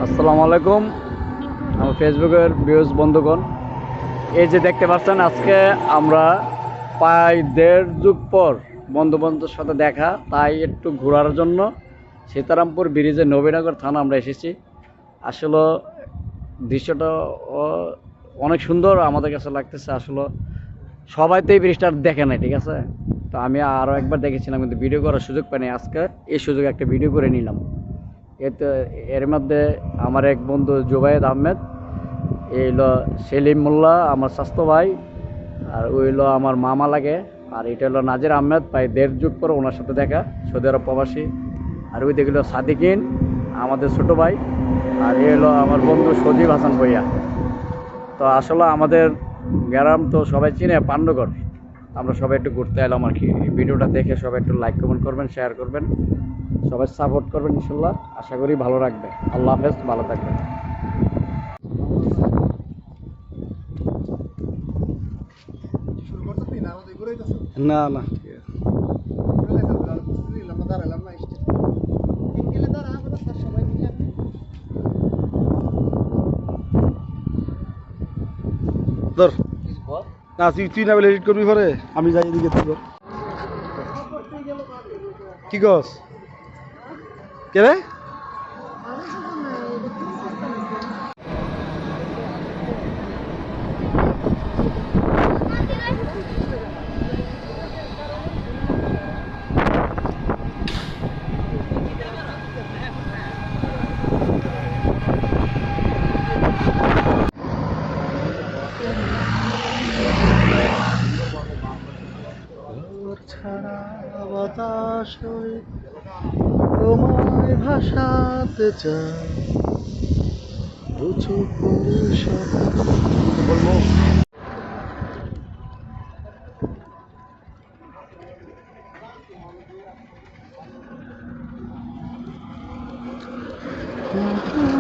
আসসালামু আলাইকুম। আমার ফেসবুকের ভিউজ বন্ধুগণ, এই যে দেখতে পাচ্ছেন, আজকে আমরা প্রায় 1.5 যুগ পর বন্ধু বান্ধবের সাথে দেখা, তাই একটু ঘোরার জন্য সীতারামপুর ব্রিজে নবীনগর থানা আমরা এসেছি। আসলে দৃশ্যটা অনেক সুন্দর আমাদের কাছে লাগতেছে। আসলে সবাই তো এই ব্রিজটা দেখে নাই, ঠিক আছে? তো আমি আরও একবার দেখেছিলাম, কিন্তু ভিডিও করার সুযোগ পাইনি। আজকে এই সুযোগে একটা ভিডিও করে নিলাম। এতে এর মধ্যে আমার এক বন্ধু জুবায়েদ আহমেদ, এই হলো সেলিম মোল্লা আমার স্বাস্থ্য ভাই, আর ওই হলো আমার মামা লাগে, আর এটা হলো নাজির আহমেদ, প্রায় 1.5 যুগ পর ওনার সাথে দেখা, সৌদি আরব প্রবাসী। আর ওই দিকে হলো সাদিকিন, আমাদের ছোট ভাই। আর এই হলো আমার বন্ধু সজীব হাসান ভইয়া। তো আসলে আমাদের গ্রাম তো সবাই চিনে, পান্ডগড়। আমরা সবাই একটু ঘুরতে এলাম আর কি। এই ভিডিওটা দেখে সবাই একটু লাইক কমেন্ট করবেন, শেয়ার করবেন, সবাই সাপোর্ট করবেন ইনশাল্লাহ। আশা করি ভালো রাখবে। আল্লাহ হাফেজ, ভালো থাকবেন। না না ঠিক আছে। ধর না, তুই না বলে এডিট করবি পরে, আমি যাই এদিকে তোর কি কস কে রে? ছাড়া বাতাস হয়ে তোমায় ভাসাতে চাই, বুঝো বলবো। কি করছো?